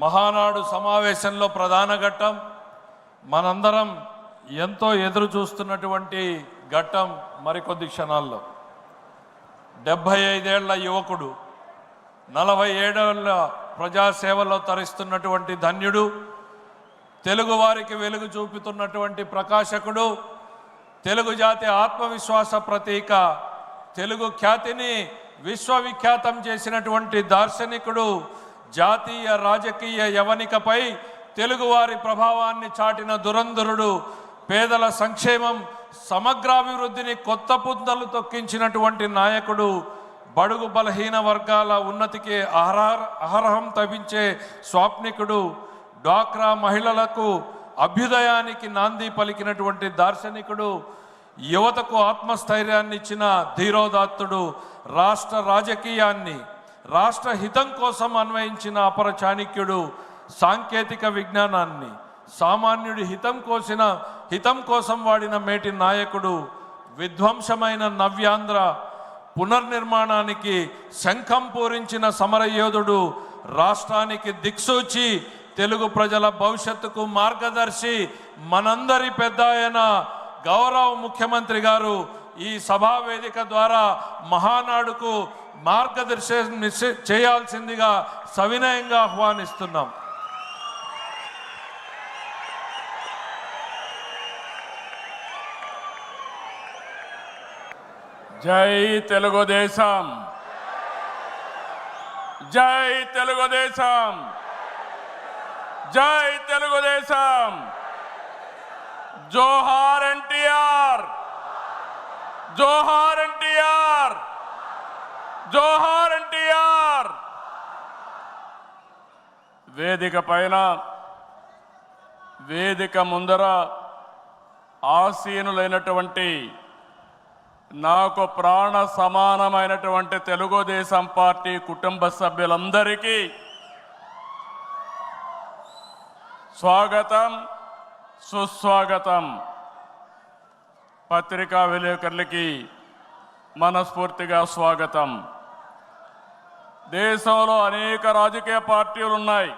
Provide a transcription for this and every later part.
మహానాడు సమావేశంలో ప్రధాన ఘట్టం, మనందరం ఎంతో ఎదురు చూస్తున్నటువంటి ఘట్టం మరికొద్ది క్షణాల్లో. 75 ఏళ్ల యువకుడు, 47 ఏళ్ల ప్రజాసేవలో తరిస్తున్నటువంటి ధన్యుడు, తెలుగు వారికి వెలుగు చూపుతున్నటువంటి ప్రకాశకుడు, తెలుగు జాతి ఆత్మవిశ్వాస ప్రతీక, తెలుగు ఖ్యాతిని విశ్వవిఖ్యాతం చేసినటువంటి దార్శనికుడు, జాతీయ రాజకీయ యవనికపై తెలుగువారి ప్రభావాన్ని చాటిన దురంధరుడు, పేదల సంక్షేమం సమగ్రాభివృద్ధిని కొత్త పుంతలు తొక్కించినటువంటి నాయకుడు, బడుగు బలహీన వర్గాల ఉన్నతికి అహరహం తవ్వించే స్వాప్నికుడు, డ్వాక్రా మహిళలకు అభ్యుదయానికి నాంది పలికినటువంటి దార్శనికుడు, యువతకు ఆత్మస్థైర్యాన్ని ఇచ్చిన ధీరోదాత్తుడు, రాష్ట్ర రాజకీయాన్ని రాష్ట్ర హితం కోసం అన్వయించిన అపర చాణక్యుడు, సాంకేతిక విజ్ఞానాన్ని సామాన్యుడి హితం కోసం వాడిన మేటి నాయకుడు, విధ్వంసమైన నవ్యాంధ్ర పునర్నిర్మాణానికి శంఖం పూరించిన సమరయోధుడు, రాష్ట్రానికి దిక్సూచి, తెలుగు ప్రజల భవిష్యత్తుకు మార్గదర్శి, మనందరి పెద్ద ఆయన గౌరవ ముఖ్యమంత్రి గారు ఈ సభా వేదిక ద్వారా మహానాడుకు మార్గదర్శనం చేయాల్సిందిగా సవినయంగా ఆహ్వానిస్తున్నాం. జై తెలుగుదేశం, జై తెలుగుదేశం, జై తెలుగుదేశం. జోహార్ ఎన్టీఆర్, జోహార్ ఎన్టీఆర్, జోహార్ ఎన్టీఆర్. వేదిక పైన, వేదిక ముందర ఆసీనులైనటువంటి నాకు ప్రాణ సమానమైనటువంటి తెలుగుదేశం పార్టీ కుటుంబ సభ్యులందరికీ స్వాగతం, సుస్వాగతం. పత్రికా విలేకరులకి మనస్ఫూర్తిగా స్వాగతం. దేశంలో అనేక రాజకీయ పార్టీలు ఉన్నాయి,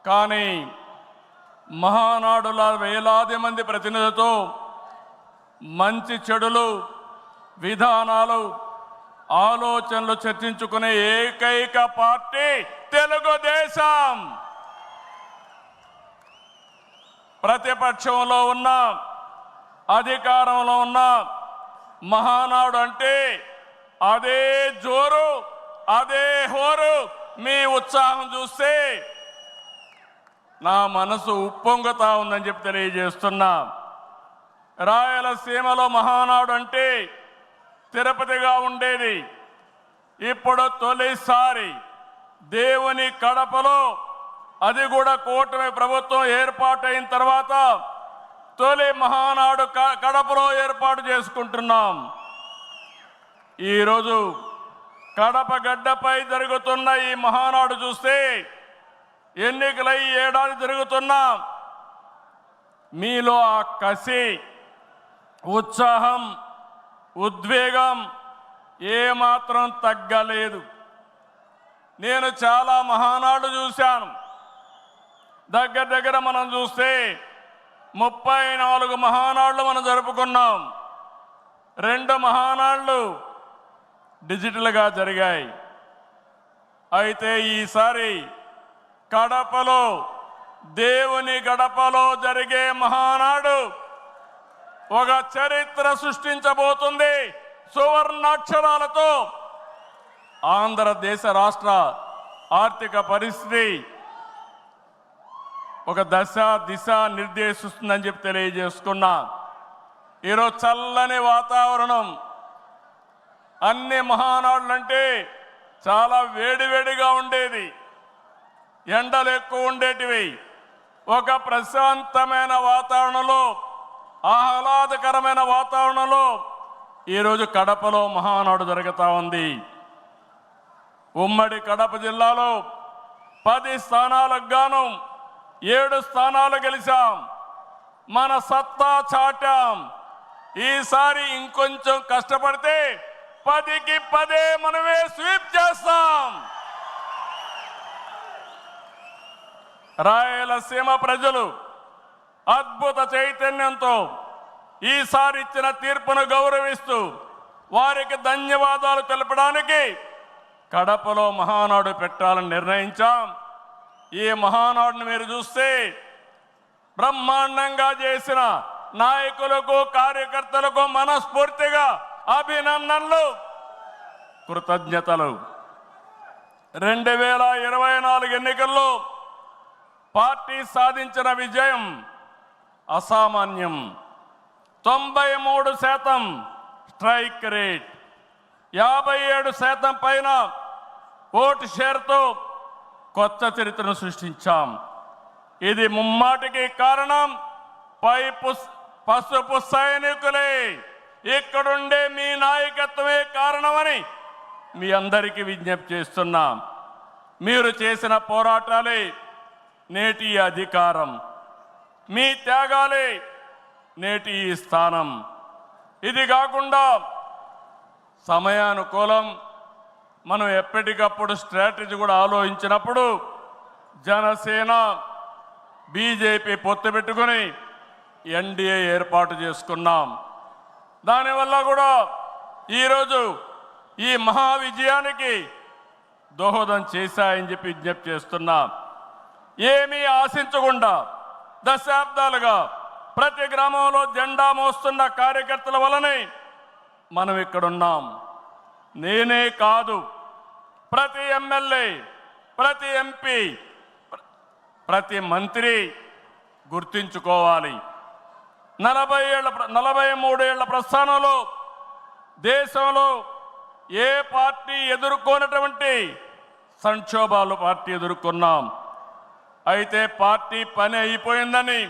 కానీ మహానాడుల వేలాది మంది ప్రతినిధులతో మంచి చెడులు, విధానాలు, ఆలోచనలు చర్చించుకునే ఏకైక పార్టీ తెలుగుదేశం. ప్రతిపక్షంలో ఉన్న, అధికారంలో ఉన్న మహానాడు అంటే అదే జోరు, అదే హోరు. మీ ఉత్సాహం చూస్తే నా మనసు ఉప్పొంగుతా ఉందని చెప్పి తెలియజేస్తున్నా. రాయలసీమలో మహానాడు అంటే తిరుపతిగా ఉండేది. ఇప్పుడు తొలిసారి దేవుని కడపలో, అది కూడా కూటమి ప్రభుత్వం ఏర్పాటైన తర్వాత తొలి మహానాడు కడపలో ఏర్పాటు చేసుకుంటున్నాం. ఈరోజు కడప గడ్డపై జరుగుతున్న ఈ మహానాడు చూస్తే ఎన్నికలై ఏడాది జరుగుతున్నా మీలో ఆ కసి, ఉత్సాహం, ఉద్వేగం ఏమాత్రం తగ్గలేదు. నేను చాలా మహానాడు చూశాను. దగ్గర మనం చూస్తే 34 మహానాడులు మనం జరుపుకున్నాం. 2 మహానాడులు డిజిటల్గా జరిగాయి. అయితే ఈసారి కడపలో, దేవుని గడపలో జరిగే మహానాడు ఒక చరిత్ర సృష్టించబోతుంది. సువర్ణాక్షరాలతో ఆంధ్రదేశ రాష్ట్ర ఆర్థిక పరిస్థితి ఒక దిశ నిర్దేశిస్తుందని చెప్పి తెలియజేసుకున్నా. ఈరోజు చల్లని వాతావరణం. అన్ని మహానాడులంటే చాలా వేడివేడిగా ఉండేది, ఎండలు ఎక్కువ ఉండేటివి. ఒక ప్రశాంతమైన వాతావరణంలో, ఆహ్లాదకరమైన వాతావరణంలో ఈరోజు కడపలో మహానాడు జరుగుతూ ఉంది. ఉమ్మడి కడప జిల్లాలో 10 స్థానాలకు గాను 7 స్థానాలు గెలిచాం. మన సత్తా చాటాం. ఈసారి ఇంకొంచెం కష్టపడితే 10కి 10 మనమే స్వీప్ చేస్తాం. రాయలసీమ ప్రజలు అద్భుత చైతన్యంతో ఈసారి ఇచ్చిన తీర్పును గౌరవిస్తూ వారికి ధన్యవాదాలు తెలపడానికి కడపలో మహానాడు పెట్టాలని నిర్ణయించాం. ఈ మహానాడును మీరు చూస్తే బ్రహ్మాండంగా చేసిన నాయకులకు కార్యకర్తలకు మనస్ఫూర్తిగా అభినందనలు, కృతజ్ఞతలు. 2024 ఎన్నికల్లో పార్టీ సాధించిన విజయం అసామాన్యం. 93% స్ట్రైక్ రేట్, 57% పైన ఓటు షేర్తో కొత్త చరిత్రను సృష్టించాం. ఇది ముమ్మాటికి కారణం పసుపు సైనికులే, ఇక్కడుండే మీ నాయకత్వమే కారణమని మీ అందరికీ విజ్ఞప్తి చేస్తున్నాం. మీరు చేసిన పోరాటాలే నేటి అధికారం, మీ త్యాగాలే నేటి ఈ స్థానం. ఇది కాకుండా సమయానుకూలం మనం ఎప్పటికప్పుడు స్ట్రాటజీ కూడా ఆలోచించినప్పుడు జనసేన బీజేపీ పొత్తు పెట్టుకుని ఎన్డీఏ ఏర్పాటు చేసుకున్నాం. దానివల్ల కూడా ఈరోజు ఈ మహా విజయానికి దోహదం చేశాయని చెప్పి విజ్ఞప్తి చేస్తున్నాం. ఏమీ ఆశించకుండా దశాబ్దాలుగా ప్రతి గ్రామంలో జెండా మోస్తున్న కార్యకర్తల వలనే మనం ఇక్కడున్నాం. నేనే కాదు, ప్రతి ఎమ్మెల్యే, ప్రతి ఎంపీ, ప్రతి మంత్రి గుర్తించుకోవాలి. 43 ఏళ్ల ప్రస్థానంలో దేశంలో ఏ పార్టీ ఎదుర్కొన్నటువంటి సంక్షోభాలు పార్టీ ఎదుర్కొన్నాం. అయితే పార్టీ పని అయిపోయిందని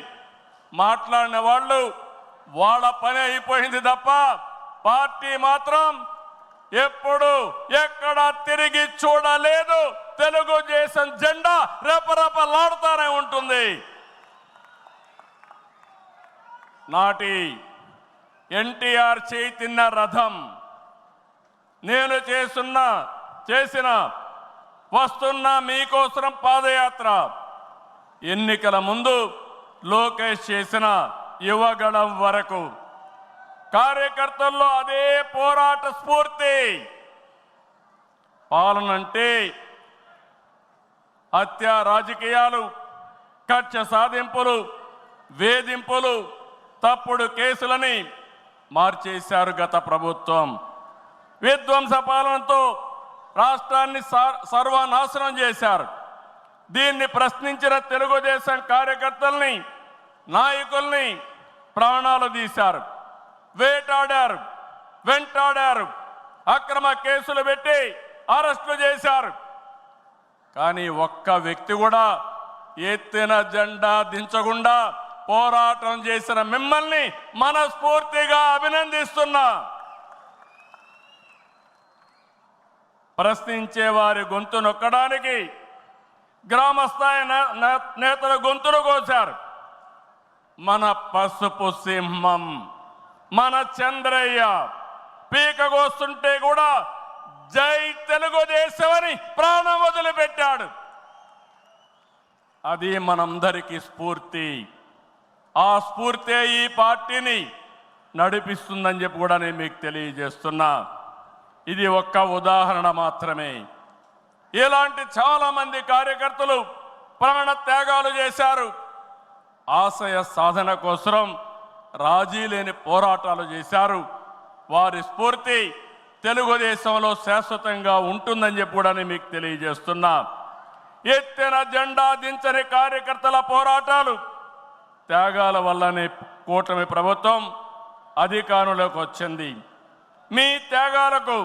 మాట్లాడిన వాళ్ళు వాళ్ళ పని అయిపోయింది తప్ప పార్టీ మాత్రం ఎప్పుడు ఎక్కడ తిరిగి చూడలేదు. తెలుగుదేశం జెండా రెపరెపలాడుతూనే ఉంటుంది. నాటి ఎన్టీఆర్ చేతిన్న రథం, నేను చేసిన వస్తున్న మీకోసం పాదయాత్ర, ఎన్నికల ముందు లోకేష్ చేసిన యువగళం వరకు కార్యకర్తల్లో అదే పోరాట స్ఫూర్తి. పాలనంటే హత్య రాజకీయాలు, కక్ష సాధింపులు, వేధింపులు, తప్పుడు కేసులని మార్చేశారు గత ప్రభుత్వం. విధ్వంస పాలనతో రాష్ట్రాన్ని సర్వనాశనం చేశారు. దీన్ని ప్రశ్నించిన తెలుగుదేశం కార్యకర్తల్ని, నాయకుల్ని ప్రాణాలు తీశారు, వేటాడారు, వెంటాడారు, అక్రమ కేసులు పెట్టి అరెస్టులు చేశారు. కానీ ఒక్క వ్యక్తి కూడా ఎత్తిన జెండా దించకుండా పోరాటం చేసిన మిమ్మల్ని మనస్ఫూర్తిగా అభినందిస్తున్నా. ప్రశ్నించే వారి గొంతు నొక్కడానికి గ్రామస్థాయి నేతల గొంతులు కోశారు. మన పసుపు సింహం, మన చంద్రయ్య పీకగోస్తుంటే కూడా జై తెలుగుదేశం అని ప్రాణం వదిలిపెట్టాడు. అది మనందరికీ స్ఫూర్తి. ఆ స్ఫూర్తే ఈ పార్టీని నడిపిస్తుందని చెప్పి కూడా నేను మీకు తెలియజేస్తున్నా. ఇది ఒక్క ఉదాహరణ మాత్రమే. ఇలాంటి చాలా మంది కార్యకర్తలు ప్రాణ త్యాగాలు చేశారు. ఆశయ సాధన కోసం రాజీ లేని పోరాటాలు చేశారు. వారి స్ఫూర్తి తెలుగుదేశంలో శాశ్వతంగా ఉంటుందని చెప్పి కూడా నేను మీకు తెలియజేస్తున్నా. ఎత్తిన జెండా దించని కార్యకర్తల పోరాటాలు, త్యాగాల వల్లనే కూటమి ప్రభుత్వం అధికారంలోకి వచ్చింది. మీ త్యాగాలకు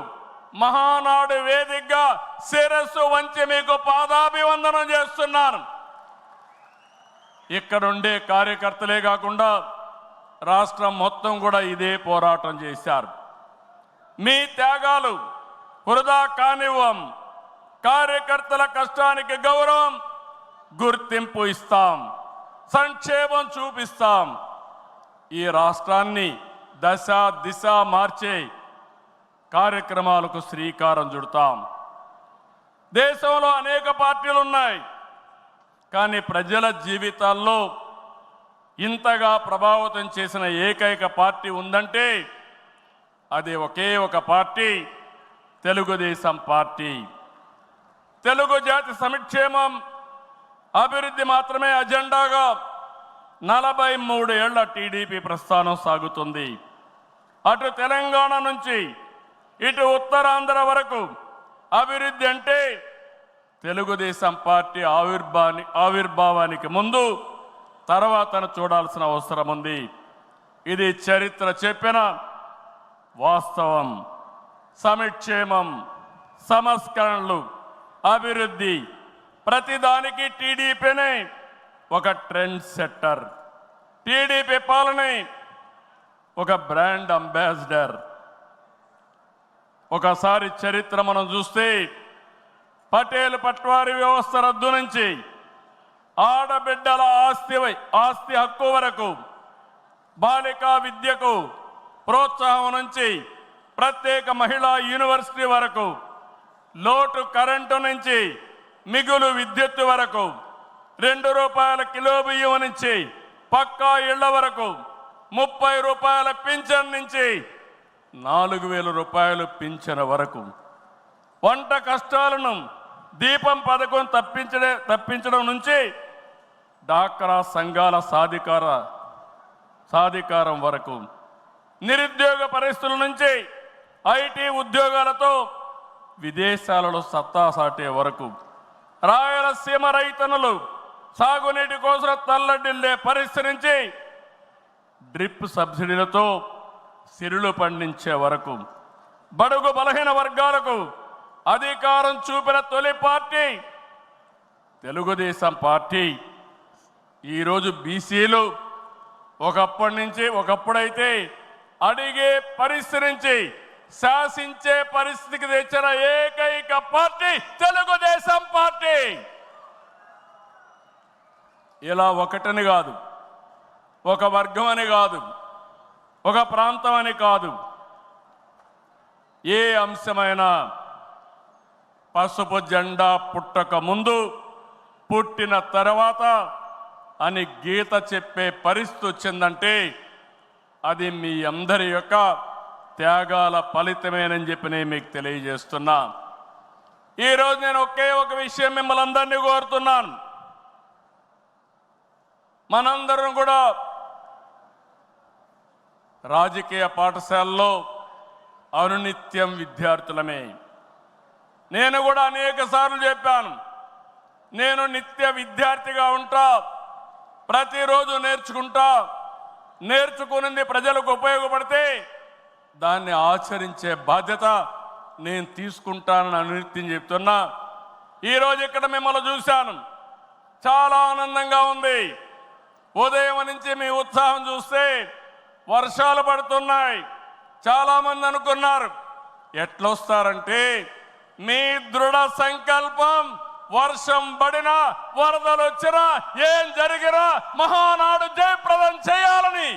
మహానాడు వేదికగా శిరస్సు వంచి మీకు పాదాభివందనం చేస్తున్నాను. ఇక్కడుండే కార్యకర్తలే కాకుండా రాష్ట్రం మొత్తం కూడా ఇదే పోరాటం చేశారు. మీ త్యాగాలు వృధా కానివ్వం. కార్యకర్తల కష్టానికి గౌరవం, గుర్తింపు ఇస్తాం, సంక్షేమం చూపిస్తాం. ఈ రాష్ట్రాన్ని దశ దిశ మార్చే కార్యక్రమాలకు శ్రీకారం చుడతాం. దేశంలో అనేక పార్టీలు ఉన్నాయి. కానీ ప్రజల జీవితాల్లో ఇంతగా ప్రభావితం చేసిన ఏకైక పార్టీ ఉందంటే అది ఒకే ఒక పార్టీ, తెలుగుదేశం పార్టీ. తెలుగు జాతి సంక్షేమం, అభివృద్ధి మాత్రమే అజెండాగా 43 ఏళ్ల టీడీపీ ప్రస్థానం సాగుతుంది. అటు తెలంగాణ నుంచి ఇటు ఉత్తరాంధ్ర వరకు అభివృద్ధి అంటే తెలుగుదేశం పార్టీ ఆవిర్భావానికి ముందు తర్వాతను చూడాల్సిన అవసరం ఉంది. ఇది చరిత్ర చెప్పిన వాస్తవం. సంక్షేమం, సంస్కరణలు, అభివృద్ధి ప్రతిదానికి టీడీపీనే ఒక ట్రెండ్ సెట్టర్. టీడీపీ పాలనే ఒక బ్రాండ్ అంబాసిడర్. ఒకసారి చరిత్ర మనం చూస్తే పటేల్ పట్వారీ వ్యవస్థ రద్దు నుంచి ఆడబిడ్డల ఆస్తి హక్కు వరకు, బాలికా విద్యకు ప్రోత్సాహం నుంచి ప్రత్యేక మహిళా యూనివర్సిటీ వరకు, లోటు కరెంటు నుంచి మిగులు విద్యుత్ వరకు, ₹2 కిలో బియ్యం నుంచి పక్కా ఇళ్ల వరకు, ₹30 పింఛన్ నుంచి ₹4,000 పింఛన్ వరకు, వంట కష్టాలను దీపం పథకం తప్పించడం నుంచి డాక్రా సంఘాల సాధికారం వరకు, నిరుద్యోగ పరిస్థితుల నుంచి ఐటీ ఉద్యోగాలతో విదేశాలలో సత్తా సాటే వరకు, రాయలసీమ రైతన్నులు సాగునీటి కోసం తల్లడిల్లే పరిస్థితి నుంచి డ్రిప్ సబ్సిడీలతో సిరులు పండించే వరకు, బడుగు బలహీన వర్గాలకు అధికారం చూపిన తొలి పార్టీ తెలుగుదేశం పార్టీ. ఈరోజు బీసీలు ఒకప్పుడైతే అడిగే పరిస్థితి నుంచి శాసించే పరిస్థితికి తెచ్చిన ఏకైక పార్టీ తెలుగుదేశం పార్టీ. ఇలా ఒకటని కాదు, ఒక వర్గం అని కాదు, ఒక ప్రాంతం అని కాదు, ఏ అంశమైనా పసుపు జెండా పుట్టక ముందు, పుట్టిన తర్వాత అని గీత చెప్పే పరిస్థితి వచ్చిందంటే అది మీ అందరి యొక్క త్యాగాల ఫలితమేనని చెప్పి నేను మీకు తెలియజేస్తున్నా. ఈరోజు నేను ఒకే ఒక విషయం మిమ్మల్ని అందరినీ కోరుతున్నాను. మనందరం కూడా రాజకీయ పాఠశాలలో అనునిత్యం విద్యార్థులమే. నేను కూడా అనేక సార్లు చెప్పాను, నేను నిత్య విద్యార్థిగా ఉంటా, ప్రతిరోజు నేర్చుకుంటా, నేర్చుకున్నది ప్రజలకు ఉపయోగపడితే దాన్ని ఆచరించే బాధ్యత నేను తీసుకుంటానని అనునిత్యం చెప్తున్నా. ఈరోజు ఇక్కడ మిమ్మల్ని చూశాను, చాలా ఆనందంగా ఉంది. ఉదయం నుంచి మీ ఉత్సాహం చూస్తే వర్షాలు పడుతున్నాయి. చాలామంది అనుకున్నారు ఎట్లొస్తారంటే మీ దృఢ సంకల్పం, వర్షం పడినా వరదలు వచ్చినా ఏం జరిగినా మహానాడు జయప్రదం చేయాలని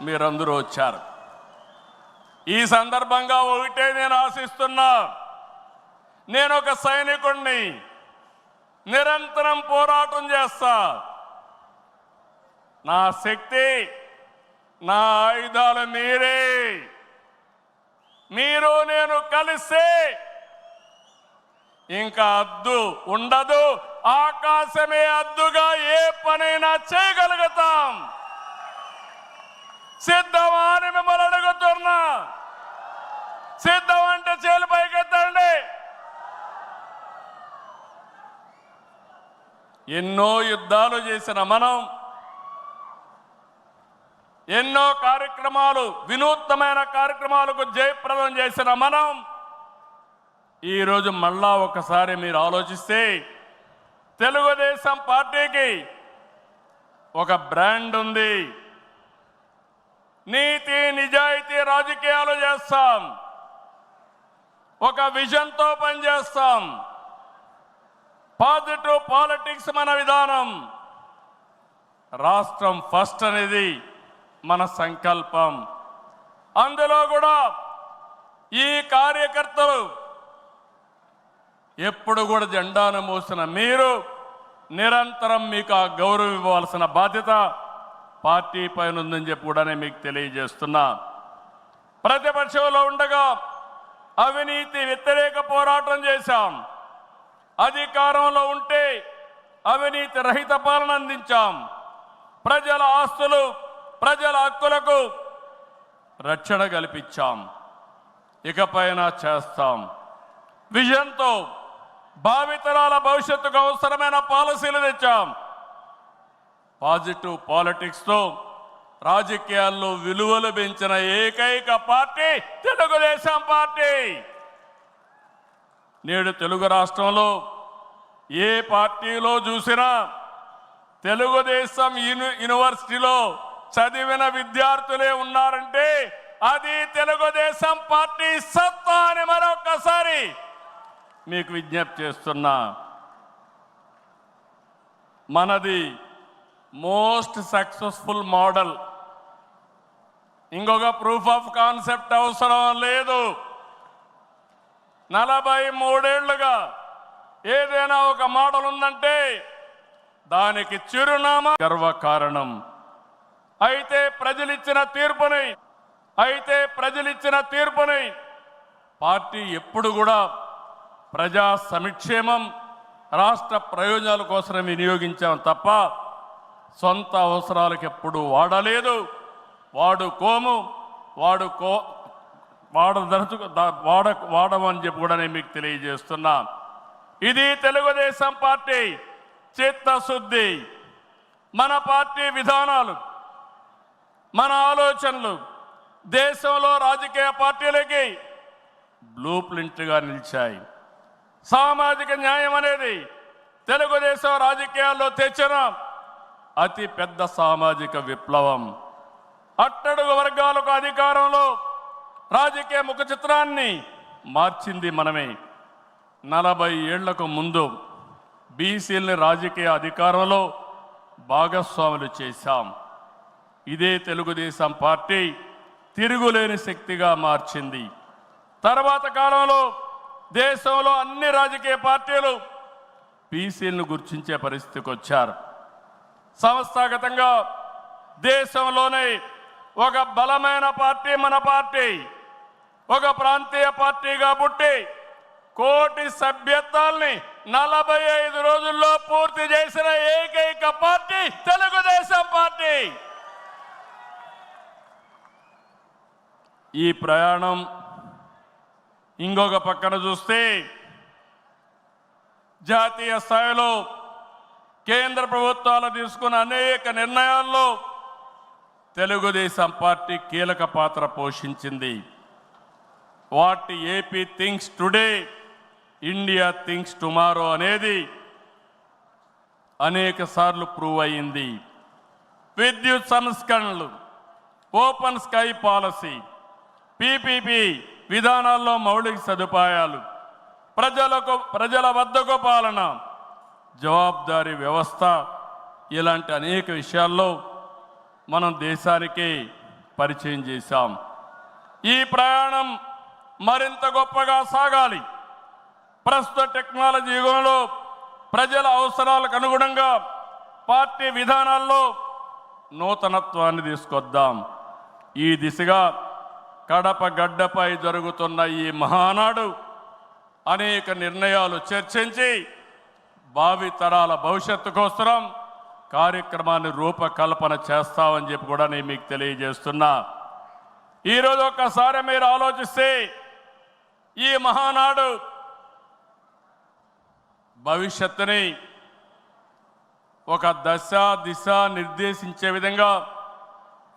మీరందరూ వచ్చారు. ఈ సందర్భంగా ఒకటే నేను ఆశిస్తున్నా, నేను ఒక సైనికుణ్ణి, నిరంతరం పోరాటం చేస్తా. నా శక్తి, నా ఆయుధాలు మీరే. మీరు నేను కలిస్తే ఇంకా అద్దు ఉండదు, ఆకాశమే అద్దుగా ఏ పనైనా చేయగలుగుతాం. సిద్ధమా అని మిమ్మల్ని అడుగుతున్నా. సిద్ధం అంటే చేలు పైకెత్తండి. ఎన్నో యుద్ధాలు చేసిన మనం, ఎన్నో కార్యక్రమాలు, వినూత్నమైన కార్యక్రమాలకు జయప్రదం చేసిన మనం ఈరోజు మళ్ళా ఒకసారి మీరు ఆలోచిస్తే తెలుగుదేశం పార్టీకి ఒక బ్రాండ్ ఉంది. నీతి నిజాయితీ రాజకీయాలు చేస్తాం, ఒక విజన్తో పనిచేస్తాం. పాజిటివ్ పాలిటిక్స్ మన విధానం. రాష్ట్రం ఫస్ట్ అనేది మన సంకల్పం. అందులో కూడా ఈ కార్యకర్తలు ఎప్పుడు కూడా జెండాను మోసిన మీరు నిరంతరం మీకు ఆ గౌరవం ఇవ్వాల్సిన బాధ్యత పార్టీ పైన ఉందని చెప్పి కూడా నేను మీకు తెలియజేస్తున్నా. ప్రతిపక్షంలో ఉండగా అవినీతి వ్యతిరేక పోరాటం చేశాం. అధికారంలో ఉంటే అవినీతి రహిత పాలన అందించాం. ప్రజల ఆస్తులు, ప్రజల హక్కులకు రక్షణ కల్పించాం. ఇకపైన చేస్తాం. విజన్తో భావితరాల భవిష్యత్తుకు అవసరమైన పాలసీలు తెచ్చాం. పాజిటివ్ పాలిటిక్స్తో రాజకీయాల్లో విలువలు పెంచిన ఏకైక పార్టీ తెలుగుదేశం పార్టీ. నేడు తెలుగు రాష్ట్రంలో ఏ పార్టీలో చూసినా తెలుగుదేశం యూనివర్సిటీలో చదివిన విద్యార్థులే ఉన్నారంటే అది తెలుగుదేశం పార్టీ సత్తా అని మరొకసారి మీకు విజ్ఞప్తి చేస్తున్నా. మనది మోస్ట్ సక్సెస్ఫుల్ మోడల్. ఇంకొక ప్రూఫ్ ఆఫ్ కాన్సెప్ట్ అవసరం లేదు. 43 ఏళ్లుగా ఏదైనా ఒక మోడల్ ఉందంటే దానికి చిరునామా గర్వకారణం. అయితే ప్రజలిచ్చిన తీర్పుని పార్టీ ఎప్పుడు కూడా ప్రజా సంక్షేమం, రాష్ట్ర ప్రయోజనాల కోసం వినియోగించాం తప్ప సొంత అవసరాలకు ఎప్పుడు వాడలేదు. వాడమని చెప్పి కూడా నేను మీకు తెలియజేస్తున్నా. ఇది తెలుగుదేశం పార్టీ చిత్తశుద్ధి. మన పార్టీ విధానాలు, మన ఆలోచనలు దేశంలో రాజకీయ పార్టీలకి బ్లూ ప్రింట్గా నిలిచాయి. సామాజిక న్యాయం అనేది తెలుగుదేశం రాజకీయాల్లో తెచ్చిన అతి పెద్ద సామాజిక విప్లవం. అట్టడుగు వర్గాలకు అధికారంలో రాజకీయ ముఖ చిత్రాన్ని మార్చింది మనమే. 40 ఏళ్లకు ముందు బీసీలని రాజకీయ అధికారంలో భాగస్వాములు చేశాం. ఇదే తెలుగుదేశం పార్టీ తిరుగులేని శక్తిగా మార్చింది. తర్వాత కాలంలో దేశంలో అన్ని రాజకీయ పార్టీలు బీసీలను గుర్తించే పరిస్థితికి వచ్చారు. సంస్థాగతంగా దేశంలోనే ఒక బలమైన పార్టీ మన పార్టీ. ఒక ప్రాంతీయ పార్టీగా పుట్టి కోటి సభ్యత్వాల్ని 45 రోజుల్లో పూర్తి చేసిన ఏకైక పార్టీ తెలుగుదేశం పార్టీ. ఈ ప్రయాణం ఇంకొక పక్కన చూస్తే జాతీయ స్థాయిలో కేంద్ర ప్రభుత్వాలు తీసుకున్న అనేక నిర్ణయాల్లో తెలుగుదేశం పార్టీ కీలక పాత్ర పోషించింది. What AP thinks today, India thinks tomorrow అనేది అనేక సార్లు ప్రూవ్ అయింది. విద్యుత్ సంస్కరణలు, ఓపెన్ స్కై పాలసీ, పీపీపీ విధానాల్లో మౌలిక సదుపాయాలు, ప్రజల వద్దకు పాలన, జవాబుదారీ వ్యవస్థ, ఇలాంటి అనేక విషయాల్లో మనం దేశానికి పరిచయం చేశాం. ఈ ప్రయాణం మరింత గొప్పగా సాగాలి. ప్రస్తుత టెక్నాలజీ యుగంలో ప్రజల అవసరాలకు అనుగుణంగా పార్టీ విధానాల్లో నూతనత్వాన్ని తీసుకొద్దాం. ఈ దిశగా కడప గడ్డపై జరుగుతున్న ఈ మహానాడు అనేక నిర్ణయాలు చర్చించి భావితరాల భవిష్యత్తు కోసం కార్యక్రమాన్ని రూపకల్పన చేస్తామని చెప్పి కూడా నేను మీకు తెలియజేస్తున్నా. ఈరోజు ఒక్కసారి మీరు ఆలోచిస్తే ఈ మహానాడు భవిష్యత్తుని ఒక దశ దిశ నిర్దేశించే విధంగా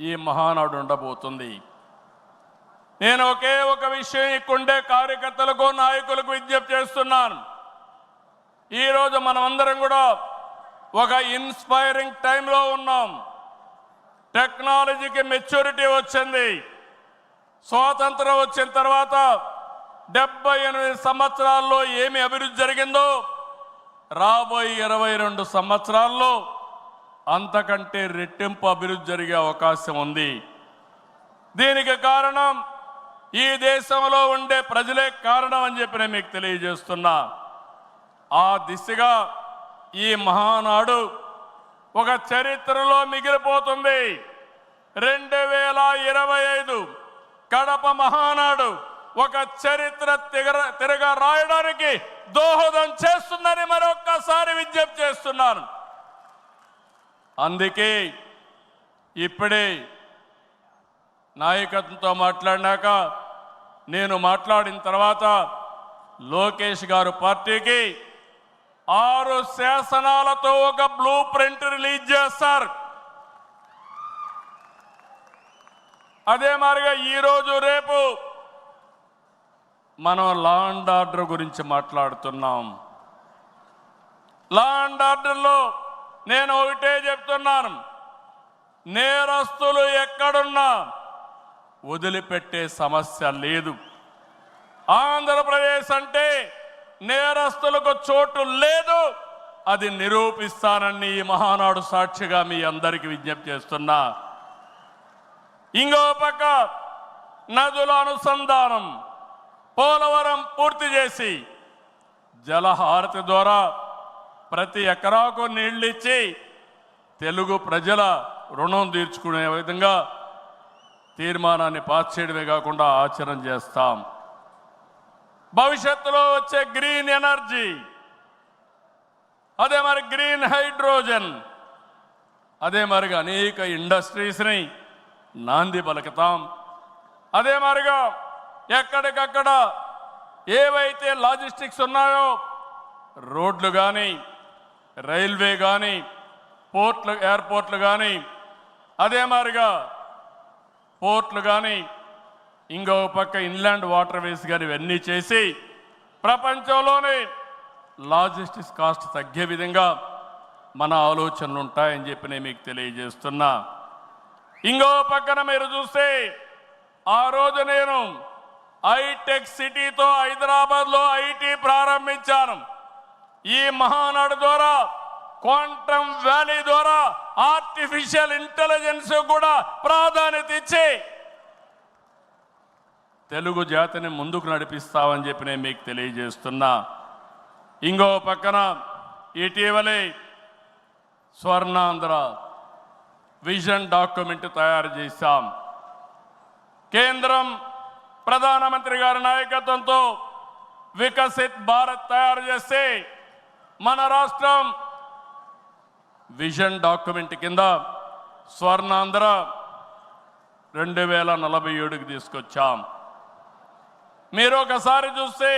ఈ మహానాడు ఉండబోతుంది. నేను ఒకే ఒక విషయం ఇక్కడుండే కార్యకర్తలకు, నాయకులకు విజ్ఞప్తి చేస్తున్నాను. ఈరోజు మనమందరం కూడా ఒక ఇన్స్పైరింగ్ టైంలో ఉన్నాం. టెక్నాలజీకి మెచ్యూరిటీ వచ్చింది. స్వాతంత్రం వచ్చిన తర్వాత 78 సంవత్సరాల్లో ఏమి అభివృద్ధి జరిగిందో రాబోయే 22 సంవత్సరాల్లో అంతకంటే రెట్టింపు అభివృద్ధి జరిగే అవకాశం ఉంది. దీనికి కారణం ఈ దేశంలో ఉండే ప్రజలే కారణం అని చెప్పి నేను మీకు తెలియజేస్తున్నా. ఆ దిశగా ఈ మహానాడు ఒక చరిత్రలో మిగిలిపోతుంది. 2025 కడప మహానాడు ఒక చరిత్ర తిరగ రాయడానికి దోహదం చేస్తుందని మరొక్కసారి విజ్ఞప్తి చేస్తున్నాను. అందుకే ఇప్పుడే నాయకత్వంతో మాట్లాడినాక నేను మాట్లాడిన తర్వాత లోకేష్ గారు పార్టీకి 6 శాసనాలతో ఒక బ్లూ ప్రింట్ రిలీజ్ చేస్తారు. అదే మాదిరిగా ఈరోజు రేపు మనం లా అండ్ ఆర్డర్ గురించి మాట్లాడుతున్నాం. లా అండ్ ఆర్డర్లో నేను ఒకటే చెప్తున్నాను, నేరస్తులు ఎక్కడున్నా వదిలిపెట్టే సమస్య లేదు. ఆంధ్రప్రదేశ్ అంటే నేరస్తులకు చోటు లేదు, అది నిరూపిస్తానని ఈ మహానాడు సాక్షిగా మీ అందరికీ విజ్ఞప్తి చేస్తున్నా. ఇంకో పక్క నదుల అనుసంధానం పోలవరం పూర్తి చేసి జలహారతి ద్వారా ప్రతి ఎకరాకు నీళ్ళిచ్చి తెలుగు ప్రజల రుణం తీర్చుకునే విధంగా తీర్మానాన్ని పాస్ చేయడమే కాకుండా ఆచరణ చేస్తాం. భవిష్యత్తులో వచ్చే గ్రీన్ ఎనర్జీ, అదే మరి గ్రీన్ హైడ్రోజన్, అదే మరిగా అనేక ఇండస్ట్రీస్ని నాంది పలుకుతాం. అదే మరిగా ఎక్కడికక్కడ ఏవైతే లాజిస్టిక్స్ ఉన్నాయో రోడ్లు కానీ రైల్వే కానీ పోర్ట్లు ఎయిర్పోర్ట్లు కానీ అదే మాదిరిగా పోర్ట్లు కానీ ఇంకో పక్క ఇన్లాండ్ వాటర్ వేస్ కానీ ఇవన్నీ చేసి ప్రపంచంలోనే లాజిస్టిక్స్ కాస్ట్ తగ్గే విధంగా మన ఆలోచనలు ఉంటాయని చెప్పి నేను మీకు తెలియజేస్తున్నా. ఇంకో పక్కన మీరు చూస్తే ఆ రోజు నేను హైటెక్ సిటీతో హైదరాబాద్లో ఐటీ ప్రారంభించాను. ఈ మహానాడు ద్వారా క్వాంటమ్ వ్యాలీ ద్వారా ఆర్టిఫిషియల్ ఇంటెలిజెన్స్ కూడా ప్రాధాన్యత ఇచ్చి తెలుగు జాతిని ముందుకు నడిపిస్తామని చెప్పి నేను మీకు తెలియజేస్తున్నా. ఇంకో పక్కన ఇటీవలే స్వర్ణాంధ్ర విజన్ డాక్యుమెంట్ తయారు చేశాం. కేంద్రం ప్రధానమంత్రి గారి నాయకత్వంతో వికసిత్ భారత్ తయారు చేస్తే మన రాష్ట్రం విజన్ డాక్యుమెంట్ కింద స్వర్ణాంధ్ర 2047కి తీసుకొచ్చాం. మీరు ఒకసారి చూస్తే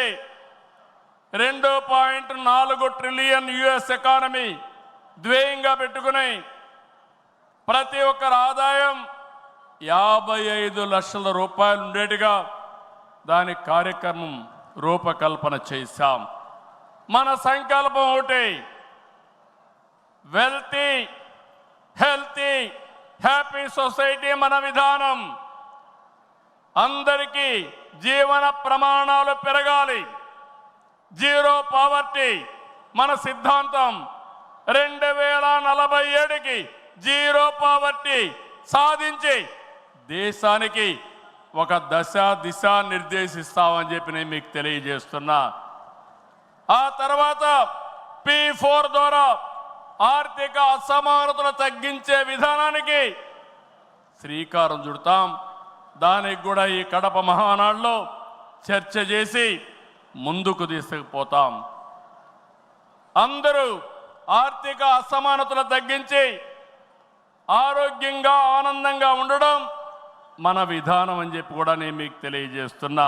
2.4 ట్రిలియన్ యుఎస్ ఎకానమీ ధ్యేయంగా పెట్టుకుని ప్రతి ఒక్కరి ఆదాయం 55 లక్షల రూపాయలు ఉండేట్టుగా దాని కార్యక్రమం రూపకల్పన చేశాం. మన సంకల్పం ఒకటి, వెల్తీ హెల్తీ హ్యాపీ సొసైటీ మన విధానం. అందరికీ జీవన ప్రమాణాలు పెరగాలి, జీరో పావర్టీ మన సిద్ధాంతం. 2047కి జీరో పావర్టీ సాధించి దేశానికి ఒక దిశ నిర్దేశిస్తామని చెప్పి నేను మీకు తెలియజేస్తున్నా. ఆ తర్వాత P4 ద్వారా ఆర్థిక అసమానతలు తగ్గించే విధానానికి శ్రీకారం చుడతాం. దానికి కూడా ఈ కడప మహానాడులో చర్చ చేసి ముందుకు తీసుకుపోతాం. అందరూ ఆర్థిక అసమానతలు తగ్గించి ఆరోగ్యంగా ఆనందంగా ఉండడం మన విధానం అని చెప్పి కూడా నేను మీకు తెలియజేస్తున్నా.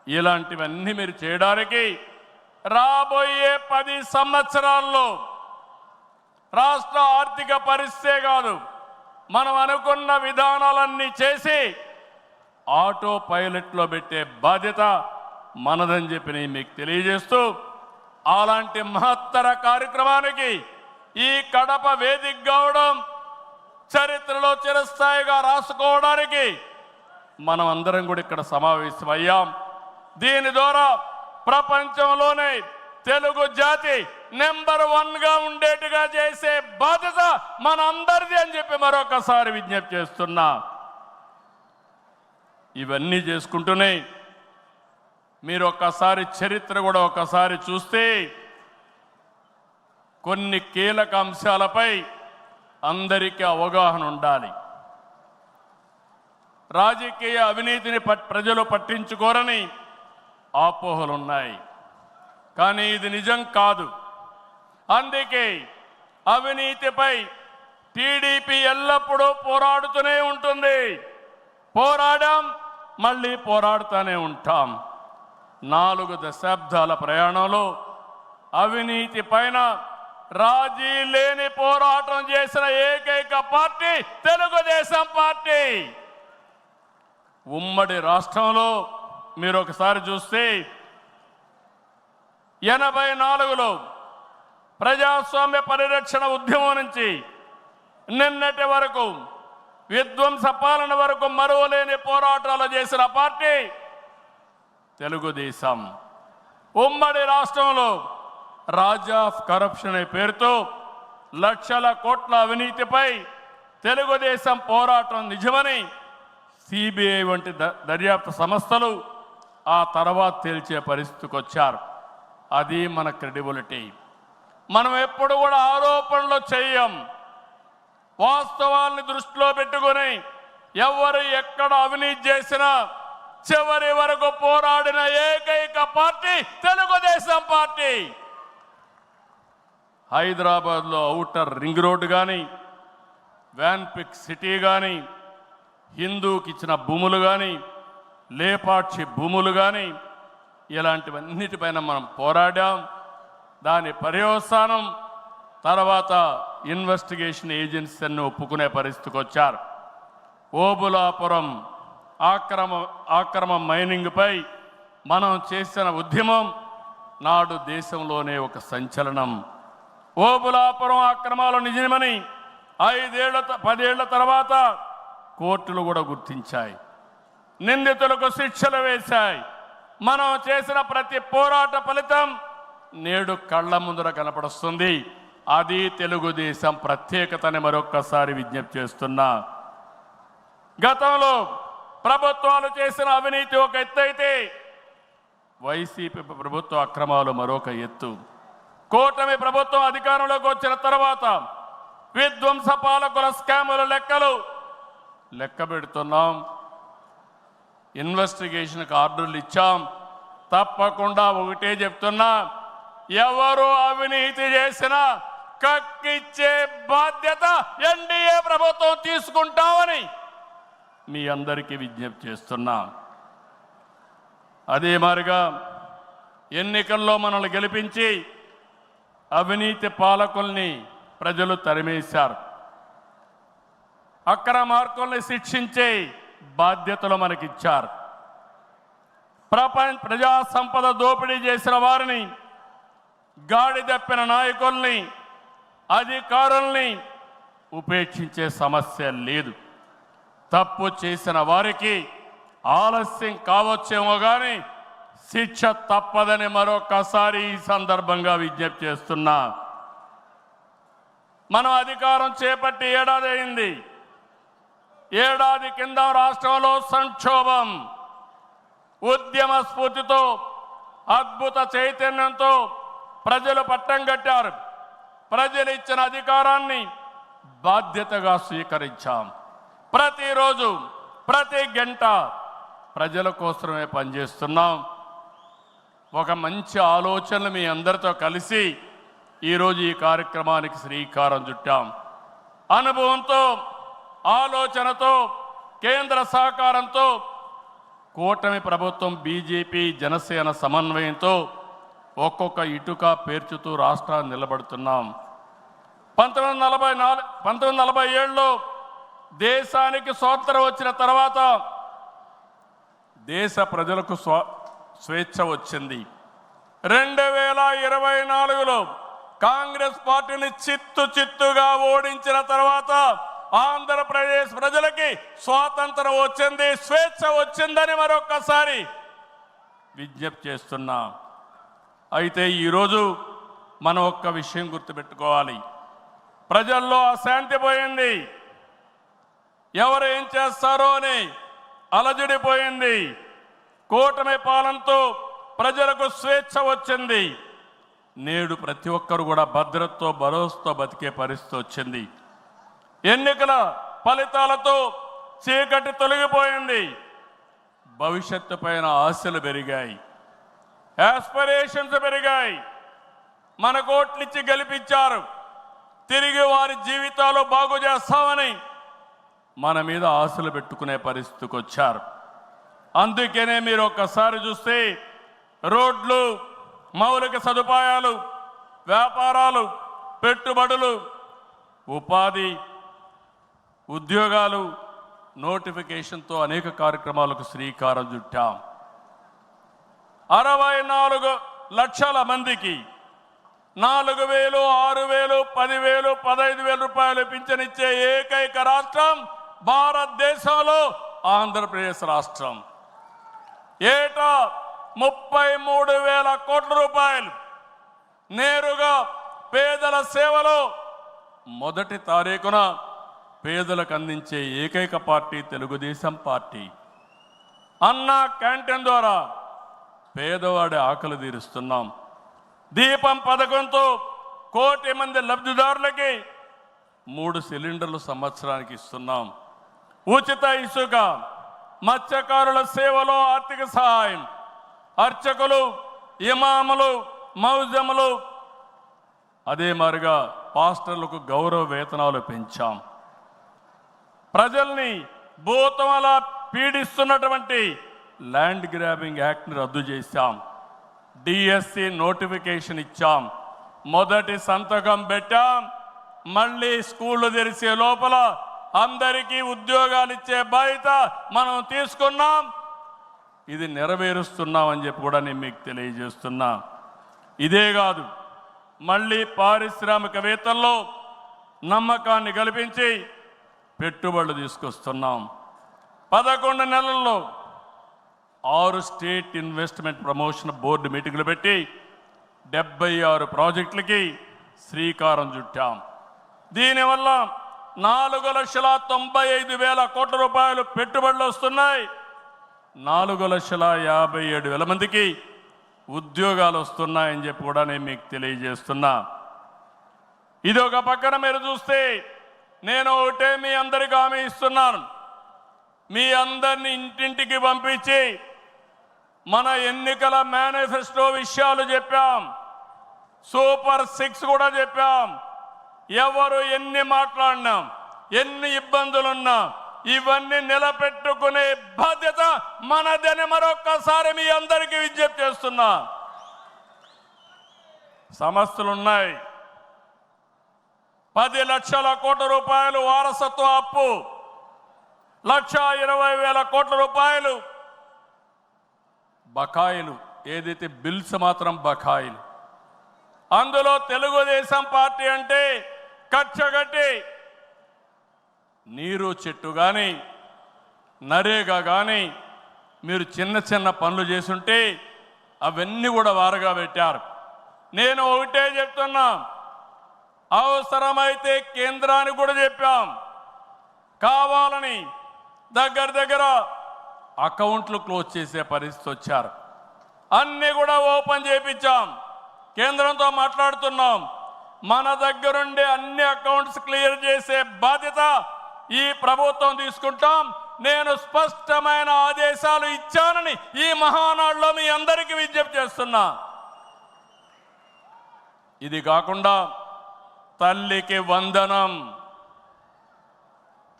ఇలాంటివన్నీ మీరు చేయడానికి రాబోయే 10 సంవత్సరాల్లో రాష్ట్ర ఆర్థిక పరిస్థితే కాదు, మనం అనుకున్న విధానాలన్నీ చేసి ఆటో పైలట్లో పెట్టే బాధ్యత మనదని చెప్పి నేను మీకు తెలియజేస్తూ, అలాంటి మహత్తర కార్యక్రమానికి ఈ కడప వేదిక కావడం చరిత్రలో చిరస్థాయిగా రాసుకోవడానికి మనం అందరం కూడా ఇక్కడ సమావేశమయ్యాం. దీని ద్వారా ప్రపంచంలోనే తెలుగు జాతి నెంబర్ 1గా ఉండేట్టుగా చేసే బాధ్యత మన అందరిది అని చెప్పి మరొకసారి విజ్ఞప్తి చేస్తున్నా. ఇవన్నీ చేసుకుంటూనే మీరు ఒక్కసారి చరిత్ర కూడా ఒకసారి చూస్తే కొన్ని కీలక అంశాలపై అందరికీ అవగాహన ఉండాలి. రాజకీయ అవినీతిని ప్రజలు పట్టించుకోరని అపోహలున్నాయి, కానీ ఇది నిజం కాదు. అందుకే అవినీతిపై టీడీపీ ఎల్లప్పుడూ పోరాడుతూనే ఉంటుంది. పోరాడాం, మళ్ళీ పోరాడుతూనే ఉంటాం. 4 దశాబ్దాల ప్రయాణంలో అవినీతి పైన రాజీ లేని పోరాటం చేసిన ఏకైక పార్టీ తెలుగుదేశం పార్టీ. ఉమ్మడి రాష్ట్రంలో మీరు ఒకసారి చూస్తే 84లో ప్రజాస్వామ్య పరిరక్షణ ఉద్యమం నుంచి నిన్నటి వరకు విధ్వంస పాలన వరకు మరువలేని పోరాటాలు చేసిన పార్టీ తెలుగుదేశం. ఉమ్మడి రాష్ట్రంలో రాజా ఆఫ్ కరప్షన్ అనే పేరుతో లక్షల కోట్ల అవినీతిపై తెలుగుదేశం పోరాటం నిజమని సిబిఐ వంటి దర్యాప్తు సంస్థలు ఆ తర్వాత తేల్చే పరిస్థితికి వచ్చారు. అది మన క్రెడిబిలిటీ. మనం ఎప్పుడు కూడా ఆరోపణలు చేయం. వాస్తవాల్ని దృష్టిలో పెట్టుకొని ఎవరు ఎక్కడ అవినీతి చేసినా చివరి వరకు పోరాడిన ఏకైక పార్టీ తెలుగుదేశం పార్టీ. హైదరాబాద్లో ఔటర్ రింగ్ రోడ్డు కానీ, వ్యాన్పిక్ సిటీ కానీ, హిందూకి ఇచ్చిన భూములు కానీ, లేపాక్షి భూములు కానీ, ఇలాంటివన్నిటిపైన మనం పోరాడాం. దాని పర్యవసానం తర్వాత ఇన్వెస్టిగేషన్ ఏజెన్సీ అన్ని ఒప్పుకునే పరిస్థితికి వచ్చారు. ఓబులాపురం ఆక్రమ మైనింగ్పై మనం చేసిన ఉద్యమం నాడు దేశంలోనే ఒక సంచలనం. ఓబులాపురం అక్రమాలు నిజమని 10 ఏళ్ల తర్వాత కోర్టులు కూడా గుర్తించాయి. నిందితులకు శిక్షలు వేశాయి. మనం చేసిన ప్రతి పోరాట ఫలితం నేడు కళ్ళ ముందర కనపడుస్తుంది. అది తెలుగుదేశం ప్రత్యేకతని మరొక్కసారి విజ్ఞప్తి చేస్తున్నా. గతంలో ప్రభుత్వాలు చేసిన అవినీతి ఒక ఎత్తు అయితే వైసీపీ ప్రభుత్వ అక్రమాలు మరొక ఎత్తు. కూటమి ప్రభుత్వం అధికారంలోకి వచ్చిన తర్వాత విధ్వంస పాలకుల స్కాముల లెక్క పెడుతున్నాం. ఇన్వెస్టిగేషన్కి ఆర్డర్లు ఇచ్చాం. తప్పకుండా ఒకటే చెప్తున్నా, ఎవరు అవినీతి చేసినా కక్కిచ్చే బాధ్యత ఎన్డీఏ ప్రభుత్వం తీసుకుంటామని మీ అందరికీ విజ్ఞప్తి చేస్తున్నా. అదే మాదిరిగా ఎన్నికల్లో మనల్ని గెలిపించి అవినీతి పాలకుల్ని ప్రజలు తరిమేశారు. అక్రమార్కుల్ని శిక్షించే బాధ్యతలు మనకిచ్చారు. ప్రజా సంపద దోపిడీ చేసిన వారిని, గాడి తప్పిన నాయకుల్ని, అధికారుల్ని ఉపేక్షించే సమస్య లేదు. తప్పు చేసిన వారికి ఆలస్యం కావచ్చేమో కానీ శిక్ష తప్పదని మరొకసారి ఈ సందర్భంగా విజ్ఞప్తి చేస్తున్నా. మనం అధికారం చేపట్టి ఏడాది అయింది. ఏడాది కింద రాష్ట్రంలో సంక్షోభం, ఉద్యమ స్ఫూర్తితో, అద్భుత చైతన్యంతో ప్రజలు పట్టం కట్టారు. ప్రజలు ఇచ్చిన అధికారాన్ని బాధ్యతగా స్వీకరించాం. ప్రతిరోజు ప్రతి గంట ప్రజల కోసమే పనిచేస్తున్నాం. ఒక మంచి ఆలోచనలు మీ అందరితో కలిసి ఈరోజు ఈ కార్యక్రమానికి శ్రీకారం చుట్టాం. అనుభవంతో, ఆలోచనతో, కేంద్ర సహకారంతో కూటమి ప్రభుత్వం బీజేపీ జనసేన సమన్వయంతో ఒక్కొక్క ఇటుక పేర్చుతూ రాష్ట్రాన్ని నిలబడుతున్నాం. 1947లో దేశానికి స్వాతంత్రం వచ్చిన తర్వాత దేశ ప్రజలకు స్వేచ్ఛ వచ్చింది. 2024లో కాంగ్రెస్ పార్టీని చిత్తుగా ఓడించిన తర్వాత ఆంధ్రప్రదేశ్ ప్రజలకి స్వాతంత్రం వచ్చింది, స్వేచ్ఛ వచ్చిందని మరొక్కసారి విజ్ఞప్తి చేస్తున్నా. అయితే ఈరోజు మనం ఒక్క విషయం గుర్తుపెట్టుకోవాలి. ప్రజల్లో అశాంతి పోయింది. ఎవరు ఏం చేస్తారో అని అలజడిపోయింది. కూటమి పాలనతో ప్రజలకు స్వేచ్ఛ వచ్చింది. నేడు ప్రతి ఒక్కరు కూడా భద్రతతో భరోసాతో బతికే పరిస్థితి వచ్చింది. ఎన్నికల ఫలితాలతో చీకటి తొలగిపోయింది. భవిష్యత్తు పైన ఆశలు పెరిగాయి, యాస్పిరేషన్స్ పెరిగాయి. మన కోట్లిచ్చి గెలిపించారు, తిరిగి వారి జీవితాలు బాగు చేస్తామని మన మీద ఆశలు పెట్టుకునే పరిస్థితికి వచ్చారు. అందుకనే మీరు ఒక్కసారి చూస్తే రోడ్లు, మౌలిక సదుపాయాలు, వ్యాపారాలు, పెట్టుబడులు, ఉపాధి, ఉద్యోగాలు, నోటిఫికేషన్తో అనేక కార్యక్రమాలకు శ్రీకారం చుట్టాం. 64 లక్షల మందికి 4,000, 6,000, 10,000, 15,000 రూపాయలు పింఛనిచ్చే ఏకైక రాష్ట్రం భారతదేశంలో ఆంధ్రప్రదేశ్ రాష్ట్రం. ఏటా 33,000 కోట్ల రూపాయలు నేరుగా పేదల సేవలో మొదటి తారీఖున పేదలకు అందించే ఏకైక పార్టీ తెలుగుదేశం పార్టీ. అన్నా క్యాంటీన్ ద్వారా పేదవాడి ఆకలి తీరుస్తున్నాం. దీపం పథకంతో 1 కోటి మంది లబ్ధిదారులకి 3 సిలిండర్లు సంవత్సరానికి ఇస్తున్నాం. ఉచిత ఇసుక, మత్స్యకారుల సేవలో ఆర్థిక సహాయం, అర్చకులు, ఇమాములు, మౌజములు, అదే మాదిరిగా పాస్టర్లకు గౌరవ వేతనాలు పెంచాం. ప్రజల్ని భూతమలా పీడిస్తున్నటువంటి ల్యాండ్ గ్రాబింగ్ యాక్ట్ని రద్దు చేశాం. డిఎస్సి నోటిఫికేషన్ ఇచ్చాం. మొదటి సంతకం పెట్టాం. మళ్ళీ స్కూళ్ళు తెరిచే లోపల అందరికీ ఉద్యోగాలు ఇచ్చే బాధ్యత మనం తీసుకున్నాం. ఇది నెరవేరుస్తున్నామని చెప్పి కూడా నేను మీకు తెలియజేస్తున్నా. ఇదే కాదు, మళ్ళీ పారిశ్రామికవేత్తల్లో నమ్మకాన్ని కల్పించి పెట్టుబడులు తీసుకొస్తున్నాం. 11 నెలల్లో 6 స్టేట్ ఇన్వెస్ట్మెంట్ ప్రమోషన్ బోర్డు మీటింగులు పెట్టి 76 ప్రాజెక్టులకి శ్రీకారం చుట్టాం. దీనివల్ల 4,95,000 కోట్ల రూపాయలు పెట్టుబడులు వస్తున్నాయి. 4,57,000 మందికి ఉద్యోగాలు వస్తున్నాయని చెప్పి కూడా నేను మీకు తెలియజేస్తున్నా. ఇది ఒక పక్కన మీరు చూస్తే, నేను ఒకటే మీ అందరికీ హామీ ఇస్తున్నాను. మీ అందరిని ఇంటింటికి పంపించి మన ఎన్నికల మేనిఫెస్టో విషయాలు చెప్పాం. సూపర్ 6 కూడా చెప్పాం. ఎవరు ఎన్ని మాట్లాడినా, ఎన్ని ఇబ్బందులున్నా ఇవన్నీ నిలబెట్టుకునే బాధ్యత మనదని మరొక్కసారి మీ అందరికీ విజ్ఞప్తి చేస్తున్నా. సమస్యలు ఉన్నాయి. 10 లక్షల కోట్ల రూపాయలు వారసత్వ అప్పు, 1,20,000 కోట్ల రూపాయలు బకాయిలు, ఏదైతే బిల్స్ మాత్రం బకాయిలు. అందులో తెలుగుదేశం పార్టీ అంటే కచ్చగట్టి నీరు చెట్టు కానీ, నరేగా కానీ మీరు చిన్న చిన్న పనులు చేసుంటే అవన్నీ కూడా వారగా పెట్టారు. నేను ఒకటే చెప్తున్నా, అవసరమైతే కేంద్రానికి కూడా చెప్పాం. కావాలని దగ్గర అకౌంట్లు క్లోజ్ చేసే పరిస్థితి వచ్చారు. అన్నీ కూడా ఓపెన్ చేయించాం. కేంద్రంతో మాట్లాడుతున్నాం. మన దగ్గరుండే అన్ని అకౌంట్స్ క్లియర్ చేసే బాధ్యత ఈ ప్రభుత్వం తీసుకుంటాం. నేను స్పష్టమైన ఆదేశాలు ఇచ్చానని ఈ మహానాడులో మీ అందరికీ విజ్ఞప్తి చేస్తున్నా. ఇది కాకుండా తల్లికి వందనం,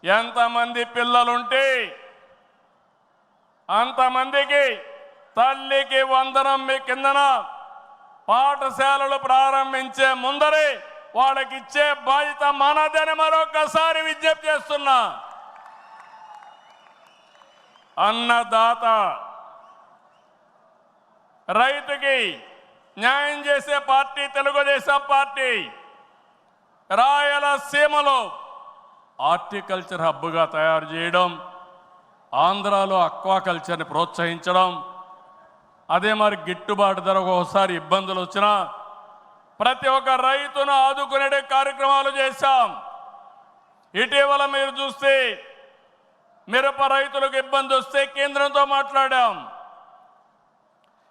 ఎంతమంది పిల్లలుంటే అంతమందికి తల్లికి వందనం మీ కిందన పాఠశాలలు ప్రారంభించే ముందరే వాళ్ళకి ఇచ్చే బాధ్యత మనదని మరొకసారి విజ్ఞప్తి చేస్తున్నా. అన్నదాత, రైతుకి న్యాయం చేసే పార్టీ తెలుగుదేశం పార్టీ. రాయలసీమలో హార్టికల్చర్ హబ్గా తయారు చేయడం, ఆంధ్రాలో అక్వాకల్చర్ని ప్రోత్సహించడం, అదే మరి గిట్టుబాటు ధర ఒకసారి ఇబ్బందులు వచ్చినా ప్రతి ఒక్క రైతును ఆదుకునే కార్యక్రమాలు చేశాం. ఇటీవల మీరు చూస్తే మిరప రైతులకు ఇబ్బంది వస్తే కేంద్రంతో మాట్లాడాం.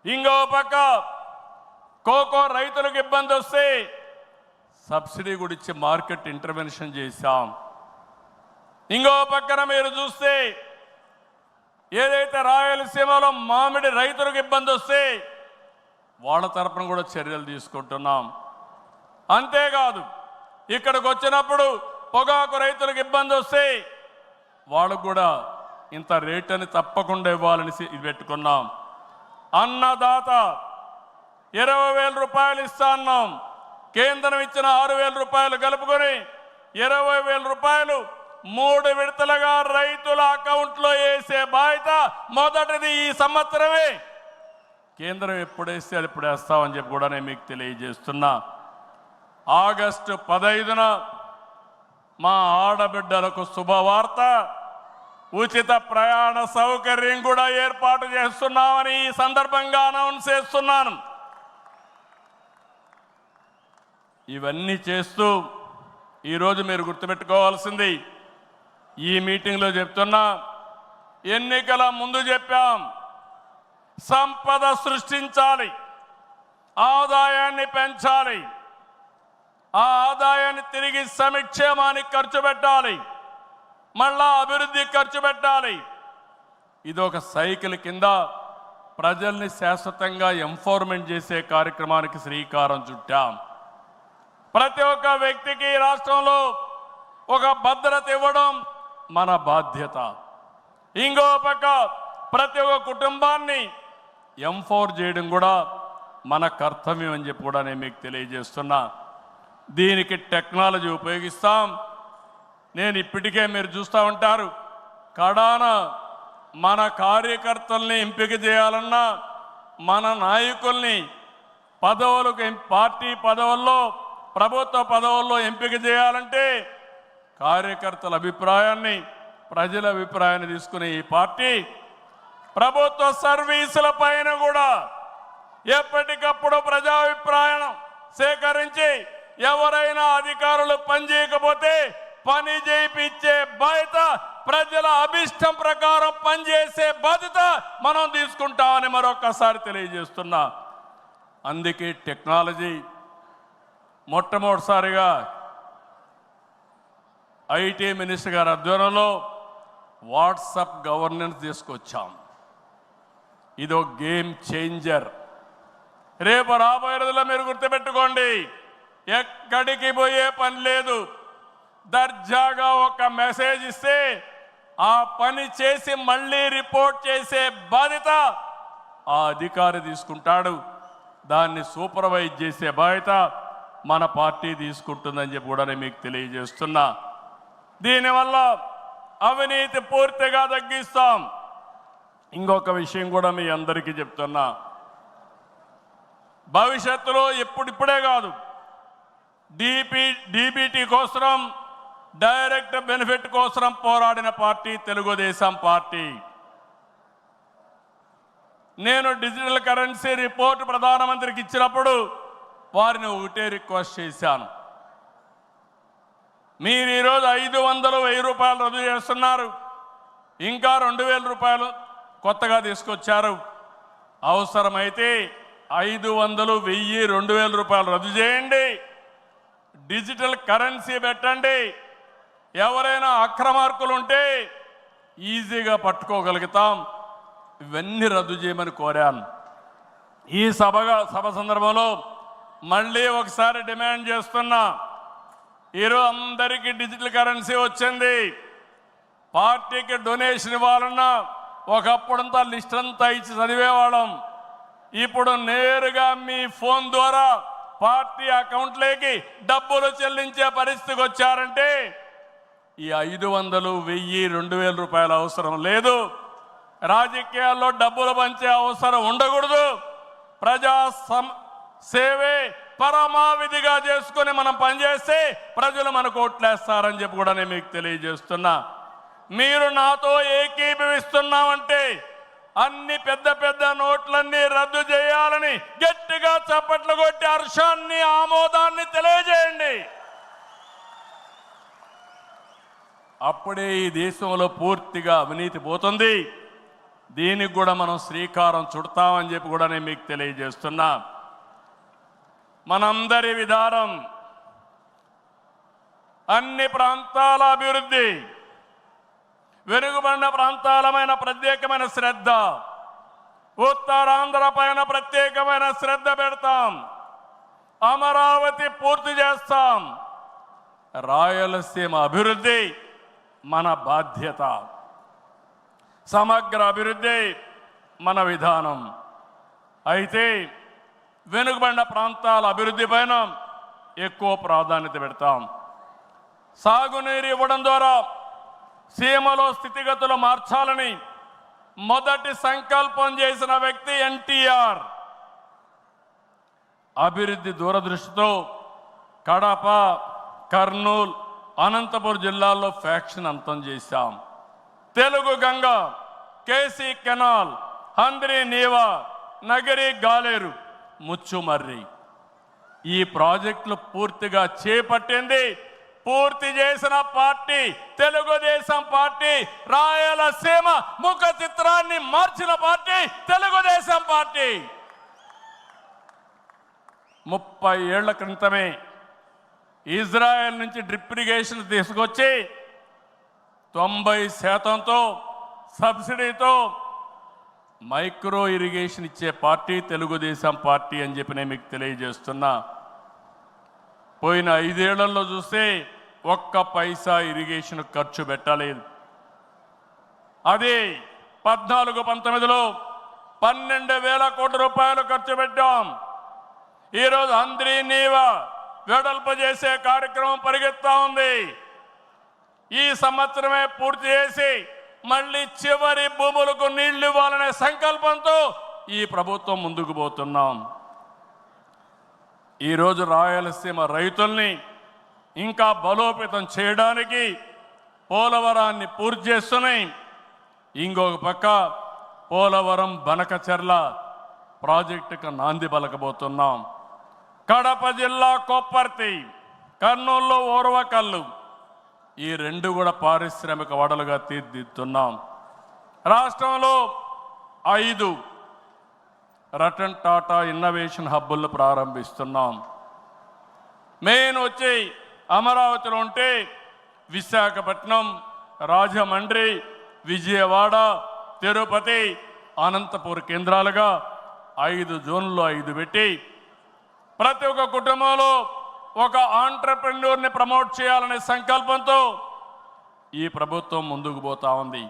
ఇంకో పక్క కోకో రైతులకు ఇబ్బంది వస్తే సబ్సిడీ కూడా ఇచ్చి మార్కెట్ ఇంటర్వెన్షన్ చేశాం. ఇంకో పక్కన మీరు చూస్తే ఏదైతే రాయలసీమలో మామిడి రైతులకు ఇబ్బంది వస్తే వాళ్ళ తరపున కూడా చర్యలు తీసుకుంటున్నాం. అంతేకాదు ఇక్కడికి వచ్చినప్పుడు పొగాకు రైతులకు ఇబ్బంది వస్తే వాళ్ళకు కూడా ఇంత రేట్ అని తప్పకుండా ఇవ్వాలని ఇది పెట్టుకున్నాం. అన్నదాత 20,000 రూపాయలు ఇస్తా అన్నాం. కేంద్రం ఇచ్చిన 6,000 రూపాయలు కలుపుకొని 20,000 రూపాయలు 3 విడతలుగా రైతుల అకౌంట్లో వేసే బాధ్యత మొదటిది ఈ సంవత్సరమే. కేంద్రం ఎప్పుడేస్తే అది ఇప్పుడు వేస్తామని చెప్పి కూడా నేను మీకు తెలియజేస్తున్నా. ఆగస్టు 15న మా ఆడబిడ్డలకు శుభవార్త, ఉచిత ప్రయాణ సౌకర్యం కూడా ఏర్పాటు చేస్తున్నామని ఈ సందర్భంగా అనౌన్స్ చేస్తున్నాను. ఇవన్నీ చేస్తూ ఈరోజు మీరు గుర్తుపెట్టుకోవాల్సింది, ఈ మీటింగ్లో చెప్తున్నా, ఎన్నికల ముందు చెప్పాం సంపద సృష్టించాలి, ఆదాయాన్ని పెంచాలి, ఆ ఆదాయాన్ని తిరిగి సంక్షేమానికి ఖర్చు పెట్టాలి, మళ్ళా అభివృద్ధి ఖర్చు పెట్టాలి. ఇది ఒక సైకిల్ కింద ప్రజల్ని శాశ్వతంగా ఎంపవర్మెంట్ చేసే కార్యక్రమానికి శ్రీకారం చుట్టాం. ప్రతి ఒక్క వ్యక్తికి రాష్ట్రంలో ఒక భద్రత ఇవ్వడం మన బాధ్యత. ఇంకో పక్క ప్రతి ఒక్క కుటుంబాన్ని ఎంపవర్ చేయడం కూడా మన కర్తవ్యం అని చెప్పి కూడా నేను మీకు తెలియజేస్తున్నా. దీనికి టెక్నాలజీ ఉపయోగిస్తాం. నేను ఇప్పటికే మీరు చూస్తూ ఉంటారు, కడాన మన కార్యకర్తల్ని ఎంపిక చేయాలన్నా, మన నాయకుల్ని పదవులకు పార్టీ పదవుల్లో ప్రభుత్వ పదవుల్లో ఎంపిక చేయాలంటే కార్యకర్తల అభిప్రాయాన్ని, ప్రజల అభిప్రాయాన్ని తీసుకునే ఈ పార్టీ ప్రభుత్వ సర్వీసుల పైన కూడా ఎప్పటికప్పుడు ప్రజాభిప్రాయం సేకరించి ఎవరైనా అధికారులు పనిచేయకపోతే పని చేయించే బాధ్యత, ప్రజల అభిష్టం ప్రకారం పనిచేసే బాధ్యత మనం తీసుకుంటామని మరొకసారి తెలియజేస్తున్నా. అందుకే టెక్నాలజీ మొట్టమొదటిసారిగా ఐటీ మినిస్టర్ గారి ఆధ్వర్యంలో వాట్సాప్ గవర్నెన్స్ తీసుకొచ్చాం. ఇదో గేమ్ చేంజర్. రేపు రాబోయే రోజుల్లో మీరు గుర్తుపెట్టుకోండి, ఎక్కడికి పోయే పని లేదు. దర్జాగా ఒక మెసేజ్ ఇస్తే ఆ పని చేసి మళ్ళీ రిపోర్ట్ చేసే బాధ్యత ఆ అధికారి తీసుకుంటాడు. దాన్ని సూపర్వైజ్ చేసే బాధ్యత మన పార్టీ తీసుకుంటుందని చెప్పి కూడా నేను మీకు తెలియజేస్తున్నా. దీనివల్ల అవినీతి పూర్తిగా తగ్గిస్తాం. ఇంకొక విషయం కూడా మీ అందరికీ చెప్తున్నా, భవిష్యత్తులో ఇప్పుడిప్పుడే కాదు, డీబీటీ కోసం, డైరెక్ట్ బెనిఫిట్ కోసం పోరాడిన పార్టీ తెలుగుదేశం పార్టీ. నేను డిజిటల్ కరెన్సీ రిపోర్ట్ ప్రధానమంత్రికి ఇచ్చినప్పుడు వారిని ఒకటే రిక్వెస్ట్ చేశాను, మీరు ఈరోజు 500, 1000 రూపాయలు రద్దు చేస్తున్నారు, ఇంకా 2000 రూపాయలు కొత్తగా తీసుకొచ్చారు. అవసరమైతే 500, 1000, 2000 రూపాయలు రద్దు చేయండి, డిజిటల్ కరెన్సీ పెట్టండి. ఎవరైనా అక్రమార్కులు ఉంటే ఈజీగా పట్టుకోగలుగుతాం. ఇవన్నీ రద్దు చేయమని కోరాను. ఈ సభ సందర్భంలో మళ్ళీ ఒకసారి డిమాండ్ చేస్తున్నా, ఈరోజు అందరికీ డిజిటల్ కరెన్సీ వచ్చింది. పార్టీకి డొనేషన్ ఇవ్వాలన్నా ఒకప్పుడంతా లిస్ట్ అంతా ఇచ్చి చదివేవాళ్ళం. ఇప్పుడు నేరుగా మీ ఫోన్ ద్వారా పార్టీ అకౌంట్లోకి డబ్బులు చెల్లించే పరిస్థితికి వచ్చారంటే ఈ 500, 1000, 2000 రూపాయల అవసరం లేదు. రాజకీయాల్లో డబ్బులు పంచే అవసరం ఉండకూడదు. ప్రజా సేవే పరమావిధిగా చేసుకుని మనం పనిచేస్తే ప్రజలు మనకు ఓట్లేస్తారని చెప్పి కూడా నేను మీకు తెలియజేస్తున్నా. మీరు నాతో ఏకీభవిస్తున్నామంటే అన్ని పెద్ద పెద్ద నోట్లన్నీ రద్దు చేయాలని గట్టిగా చప్పట్లు కొట్టి హర్షాన్ని, ఆమోదాన్ని తెలియజేయండి. అప్పుడే ఈ దేశంలో పూర్తిగా అవినీతి పోతుంది. దీనికి కూడా మనం శ్రీకారం చుడతామని చెప్పి కూడా నేను మీకు తెలియజేస్తున్నా. మనందరి విధానం అన్ని ప్రాంతాల అభివృద్ధి, వెనుకబడిన ప్రాంతాలమైన ప్రత్యేకమైన శ్రద్ధ, ఉత్తరాంధ్ర పైన ప్రత్యేకమైన శ్రద్ధ పెడతాం, అమరావతి పూర్తి చేస్తాం, రాయలసీమ అభివృద్ధి మన బాధ్యత, సమగ్ర అభివృద్ధి మన విధానం. అయితే వెనుకబడిన ప్రాంతాల అభివృద్ధి పైన ఎక్కువ ప్రాధాన్యత పెడతాం. సాగునీరు ఇవ్వడం ద్వారా సీమలో స్థితిగతులు మార్చాలని మొదటి సంకల్పం చేసిన వ్యక్తి ఎన్టీఆర్. అభివృద్ధి దూరదృష్టితో కడప, కర్నూలు, అనంతపురం జిల్లాల్లో ఫ్యాక్షన్ అంతం చేశాం. తెలుగు గంగ, కేసీ కెనాల్, హంద్రీ నీవా, నగరి గాలేరు, ముచ్చుమర్రి ఈ ప్రాజెక్టులు పూర్తిగా చేపట్టింది, పూర్తి చేసిన పార్టీ తెలుగుదేశం పార్టీ. రాయలసీమ ముఖ చిత్రాన్ని మార్చిన పార్టీ తెలుగుదేశం పార్టీ. 30 ఏళ్ల క్రితమే ఇజ్రాయెల్ నుంచి డ్రిప్ ఇరిగేషన్ తీసుకొచ్చి 90% సబ్సిడీతో మైక్రో ఇరిగేషన్ ఇచ్చే పార్టీ తెలుగుదేశం పార్టీ అని చెప్పి నేను మీకు తెలియజేస్తున్నా. పోయిన 5 ఏళ్లలో చూస్తే ఒక్క పైసా ఇరిగేషన్ ఖర్చు పెట్టలేదు. అది 14-19లో 12,000 కోట్ల రూపాయలు ఖర్చు పెట్టాం. ఈరోజు హంద్రీ నీవా వెడల్పు చేసే కార్యక్రమం పరిగెత్తా ఉంది. ఈ సంవత్సరమే పూర్తి చేసి మళ్ళీ చివరి భూములకు నీళ్లు ఇవ్వాలనే సంకల్పంతో ఈ ప్రభుత్వం ముందుకు పోతున్నాం. ఈరోజు రాయలసీమ రైతుల్ని ఇంకా బలోపేతం చేయడానికి పోలవరాన్ని పూర్తి చేస్తున్నాయి. ఇంకొక పక్క పోలవరం బనకచెర్ల ప్రాజెక్టుకు నాంది పలకబోతున్నాం. కడప జిల్లా కొప్పర్తి, కర్నూలులో ఓర్వకల్లు ఈ 2 కూడా పారిశ్రామిక వడలుగా తీర్చిదిద్దుతున్నాం. రాష్ట్రంలో 5 రతన్ టాటా ఇన్నోవేషన్ హబ్బులను ప్రారంభిస్తున్నాం. మెయిన్ వచ్చి అమరావతిలో ఉంటే విశాఖపట్నం, రాజమండ్రి, విజయవాడ, తిరుపతి, అనంతపూర్ కేంద్రాలుగా 5 జోన్లు 5 పెట్టి ప్రతి ఒక్క కుటుంబంలో ఒక ఆంట్రప్రెన్యూర్ని ప్రమోట్ చేయాలనే సంకల్పంతో ఈ ప్రభుత్వం ముందుకు పోతా ఉంది.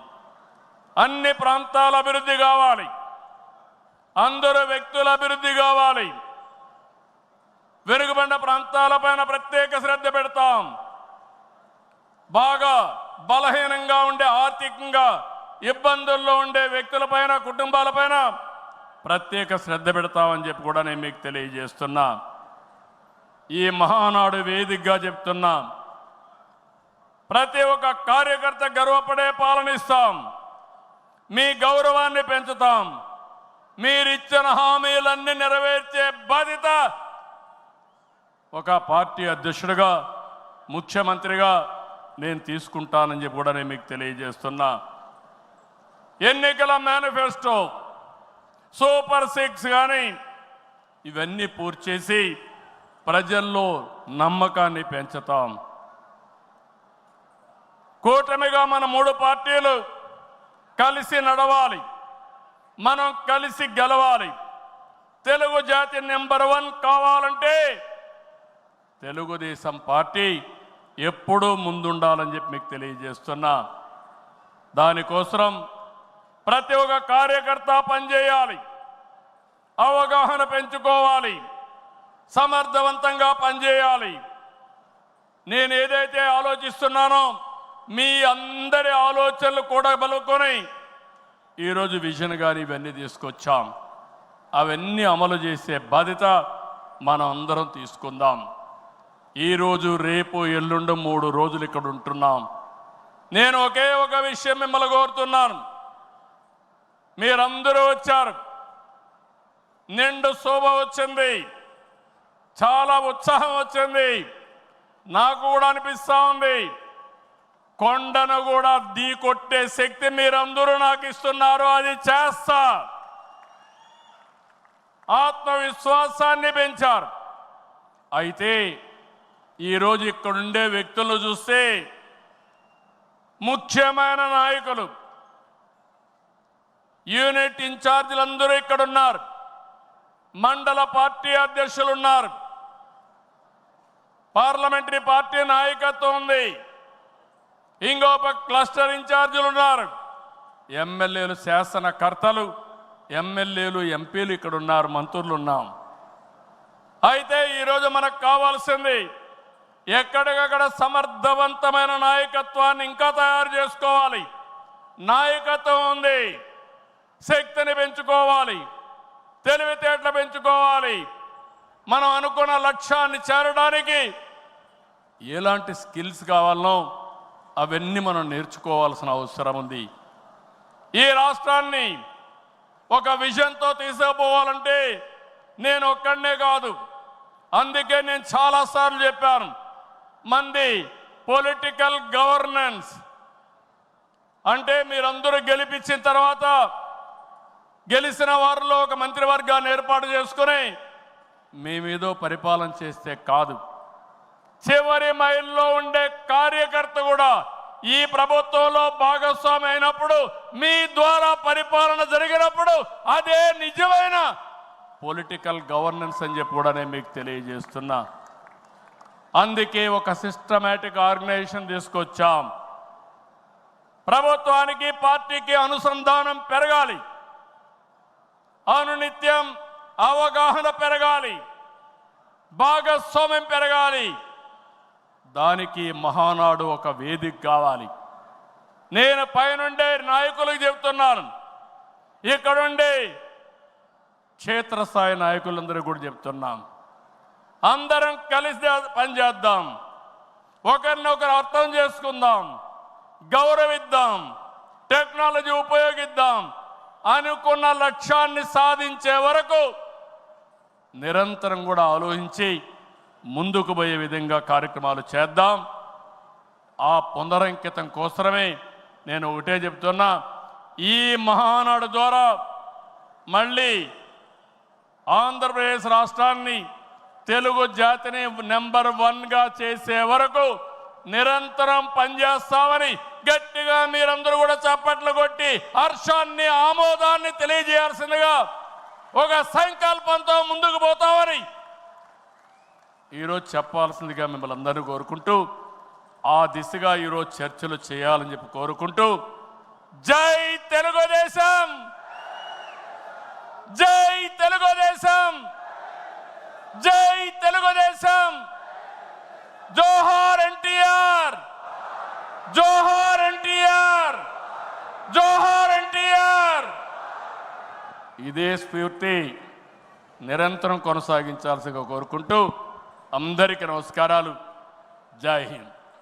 అన్ని ప్రాంతాల అభివృద్ధి కావాలి, అందరూ వ్యక్తుల అభివృద్ధి కావాలి. వెనుకబడిన ప్రాంతాలపైన ప్రత్యేక శ్రద్ధ పెడతాం. బాగా బలహీనంగా ఉండే, ఆర్థికంగా ఇబ్బందుల్లో ఉండే వ్యక్తులపైన, కుటుంబాలపైన ప్రత్యేక శ్రద్ధ పెడతామని చెప్పి కూడా నేను మీకు తెలియజేస్తున్నా. ఈ మహానాడు వేదికగా చెప్తున్నా, ప్రతి ఒక్క కార్యకర్త గర్వపడే పాలనిస్తాం. మీ గౌరవాన్ని పెంచుతాం. మీరిచ్చిన హామీలన్నీ నెరవేర్చే బాధ్యత ఒక పార్టీ అధ్యక్షుడిగా, ముఖ్యమంత్రిగా నేను తీసుకుంటానని చెప్పి కూడా నేను మీకు తెలియజేస్తున్నా. ఎన్నికల మేనిఫెస్టో, సూపర్ 6 కానీ ఇవన్నీ పూర్తి చేసి ప్రజల్లో నమ్మకాన్ని పెంచుతాం. కూటమిగా మన 3 పార్టీలు కలిసి నడవాలి, మనం కలిసి గెలవాలి. తెలుగు జాతి నెంబర్ 1 కావాలంటే తెలుగుదేశం పార్టీ ఎప్పుడూ ముందుండాలని చెప్పి మీకు తెలియజేస్తున్నా. దానికోసం ప్రతి ఒక్క కార్యకర్త పనిచేయాలి, అవగాహన పెంచుకోవాలి, సమర్థవంతంగా పనిచేయాలి. నేను ఏదైతే ఆలోచిస్తున్నానో మీ అందరి ఆలోచనలు కూడా బలుకొని ఈరోజు విజన్ గాని ఇవన్నీ తీసుకొచ్చాం. అవన్నీ అమలు చేసే బాధ్యత మనం అందరం తీసుకుందాం. ఈరోజు, రేపు, ఎల్లుండి 3 రోజులు ఇక్కడ ఉంటున్నాం. నేను ఒకే ఒక విషయం మిమ్మల్ని కోరుతున్నాను. మీరందరూ వచ్చారు, నిండు శోభ వచ్చింది, చాలా ఉత్సాహం వచ్చింది. నాకు కూడా అనిపిస్తూ ఉంది, కొండను కూడా ఢీ కొట్టే శక్తి మీరందరూ నాకు ఇస్తున్నారు. అది చేస్తా. ఆత్మవిశ్వాసాన్ని పెంచారు. అయితే ఈరోజు ఇక్కడుండే వ్యక్తులను చూస్తే ముఖ్యమైన నాయకులు, యూనిట్ ఇన్ఛార్జీలందరూ ఇక్కడున్నారు, మండల పార్టీ అధ్యక్షులు ఉన్నారు, పార్లమెంటరీ పార్టీ నాయకత్వం ఉంది, ఇంకొక క్లస్టర్ ఇన్ఛార్జీలు ఉన్నారు, ఎమ్మెల్యేలు, శాసనకర్తలు, ఎమ్మెల్యేలు, ఎంపీలు ఇక్కడ ఉన్నారు, మంత్రులు ఉన్నాం. అయితే ఈరోజు మనకు కావాల్సింది ఎక్కడికక్కడ సమర్థవంతమైన నాయకత్వాన్ని ఇంకా తయారు చేసుకోవాలి. నాయకత్వం ఉంది, శక్తిని పెంచుకోవాలి, తెలివితేటలు పెంచుకోవాలి. మనం అనుకున్న లక్ష్యాన్ని చేరడానికి ఎలాంటి స్కిల్స్ కావాలనో అవన్నీ మనం నేర్చుకోవాల్సిన అవసరం ఉంది. ఈ రాష్ట్రాన్ని ఒక విజన్తో తీసుకుపోవాలంటే నేను ఒక్కడనే కాదు, అందుకే నేను చాలాసార్లు చెప్పాను, మంది పొలిటికల్ గవర్నెన్స్ అంటే మీరందరూ గెలిపించిన తర్వాత గెలిచిన వారిలో ఒక మంత్రివర్గాన్ని ఏర్పాటు చేసుకుని మేమేదో పరిపాలన చేస్తే కాదు, చివరి మైల్లో ఉండే కార్యకర్త కూడా ఈ ప్రభుత్వంలో భాగస్వామి అయినప్పుడు, మీ ద్వారా పరిపాలన జరిగినప్పుడు అదే నిజమైన పొలిటికల్ గవర్నెన్స్ అని చెప్పి కూడా నేను మీకు తెలియజేస్తున్నా. అందుకే ఒక సిస్టమేటిక్ ఆర్గనైజేషన్ తీసుకొచ్చాం. ప్రభుత్వానికి పార్టీకి అనుసంధానం పెరగాలి, అనునిత్యం అవగాహన పెరగాలి, భాగస్వామ్యం పెరగాలి. దానికి మహానాడు ఒక వేదిక కావాలి. నేను పైనుండే నాయకులకు చెప్తున్నాను, ఇక్కడుండే క్షేత్రస్థాయి నాయకులందరూ కూడా చెప్తున్నాం, అందరం కలిసి పనిచేద్దాం, ఒకరినొకరు అర్థం చేసుకుందాం, గౌరవిద్దాం, టెక్నాలజీ ఉపయోగిద్దాం, అనుకున్న లక్ష్యాన్ని సాధించే వరకు నిరంతరం కూడా ఆలోచించి ముందుకు పోయే విధంగా కార్యక్రమాలు చేద్దాం. ఆ పునరంకితం కోసమే నేను ఒకటే చెప్తున్నా, ఈ మహానాడు ద్వారా మళ్ళీ ఆంధ్రప్రదేశ్ రాష్ట్రాన్ని, తెలుగు జాతిని నెంబర్ 1గా చేసే వరకు నిరంతరం పనిచేస్తామని గట్టిగా మీరందరూ కూడా చప్పట్లు కొట్టి హర్షాన్ని, ఆమోదాన్ని తెలియజేయాల్సిందిగా ఒక సంకల్పంతో ముందుకు పోతామని ఈరోజు చెప్పాల్సిందిగా మిమ్మల్ని అందరినీ కోరుకుంటూ, ఆ దిశగా ఈరోజు చర్చలు చేయాలని చెప్పి కోరుకుంటూ, జై తెలుగుదేశం, జై తెలుగుదేశం, జై తెలుగుదేశం, జోహార్ ఎన్టీఆర్, జోహార్ ఎన్టీఆర్, జోహార్ ఎన్టీఆర్. ఇదే స్ఫూర్తి నిరంతరం కొనసాగించాల్సిగా కోరుకుంటూ అందరికీ నమస్కారాలు. జై హింద్.